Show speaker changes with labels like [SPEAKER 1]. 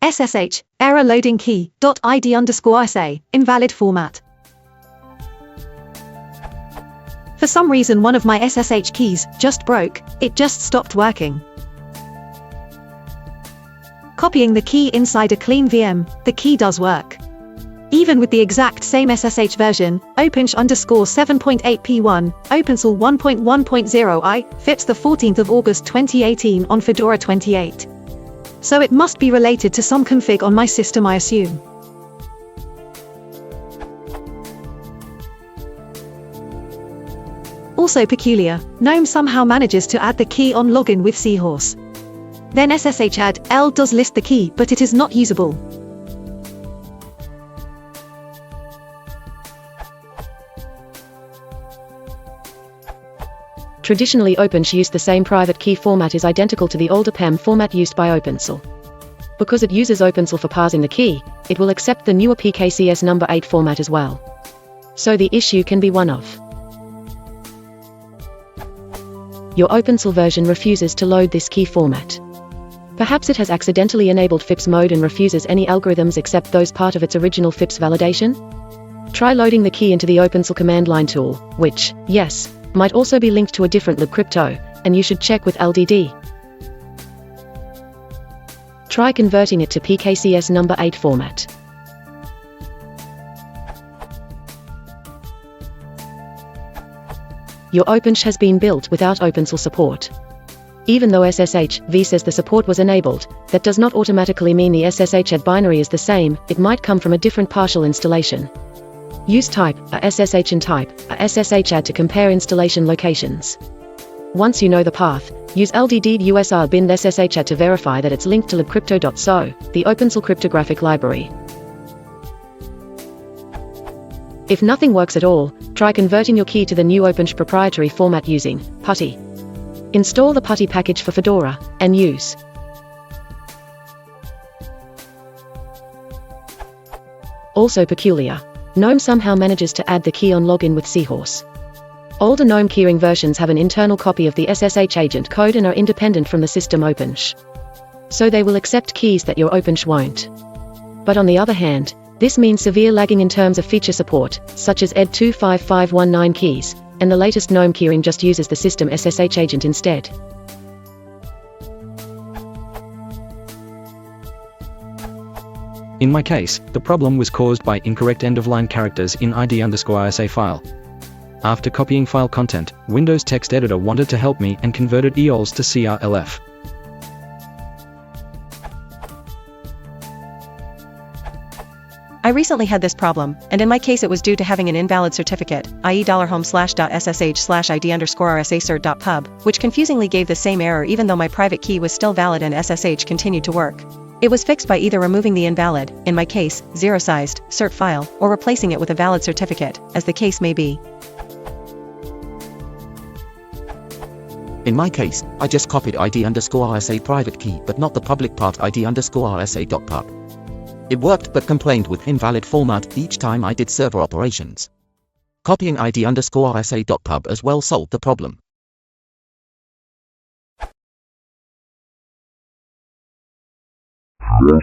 [SPEAKER 1] SSH, error loading key, .id_sa, invalid format. For some reason one of my SSH keys just broke, it just stopped working. Copying the key inside a clean VM, the key does work. Even with the exact same SSH version, OpenSH_7.8p1, OpenSL 1.1.0i, FIPS the 14th of August 2018 on Fedora 28. So it must be related to some config on my system, I assume. Also peculiar, GNOME somehow manages to add the key on login with Seahorse. Then ssh-add does list the key, but it is not usable.
[SPEAKER 2] Traditionally OpenSH used the same private key format is identical to the older PEM format used by OpenSL. Because it uses OpenSL for parsing the key, it will accept the newer PKCS number 8 format as well. So the issue can be one of your OpenSL version refuses to load this key format. Perhaps it has accidentally enabled FIPS mode and refuses any algorithms except those part of its original FIPS validation. Try loading the key into the OpenSL command line tool, which, yes, might also be linked to a different libcrypto, and you should check with LDD. Try converting it to PKCS number 8 format. Your OpenSH has been built without OpenSL support. Even though SSH-v says the support was enabled, that does not automatically mean the SSH-add binary is the same, it might come from a different partial installation. Use type, a SSH and type, a SSH-add to compare installation locations. Once you know the path, use LDD bin SSH-add to verify that it's linked to libcrypto.so, the OpenSL cryptographic library. If nothing works at all, try converting your key to the new OpenSH proprietary format using PuTTY. Install the PuTTY package for Fedora, and use. Also peculiar, GNOME somehow manages to add the key on login with Seahorse. Older GNOME keyring versions have an internal copy of the ssh-agent code and are independent from the system OpenSH. So they will accept keys that your OpenSH won't. But on the other hand, this means severe lagging in terms of feature support, such as ED25519 keys, and the latest GNOME keyring just uses the system ssh-agent instead.
[SPEAKER 3] In my case, the problem was caused by incorrect end-of-line characters in id_sa file. After copying file content, Windows Text Editor wanted to help me and converted eols to CRLF.
[SPEAKER 4] I recently had this problem, and in my case it was due to having an invalid certificate, i.e. $home/.ssh/id_rsa-cert.pub, which confusingly gave the same error even though my private key was still valid and SSH continued to work. It was fixed by either removing the invalid, in my case, zero-sized, cert file, or replacing it with a valid certificate, as the case may be.
[SPEAKER 5] In my case, I just copied id_rsa private key but not the public part id_rsa.pub. It worked but complained with invalid format each time I did server operations. Copying id_rsa.pub as well solved the problem.
[SPEAKER 6] Yes,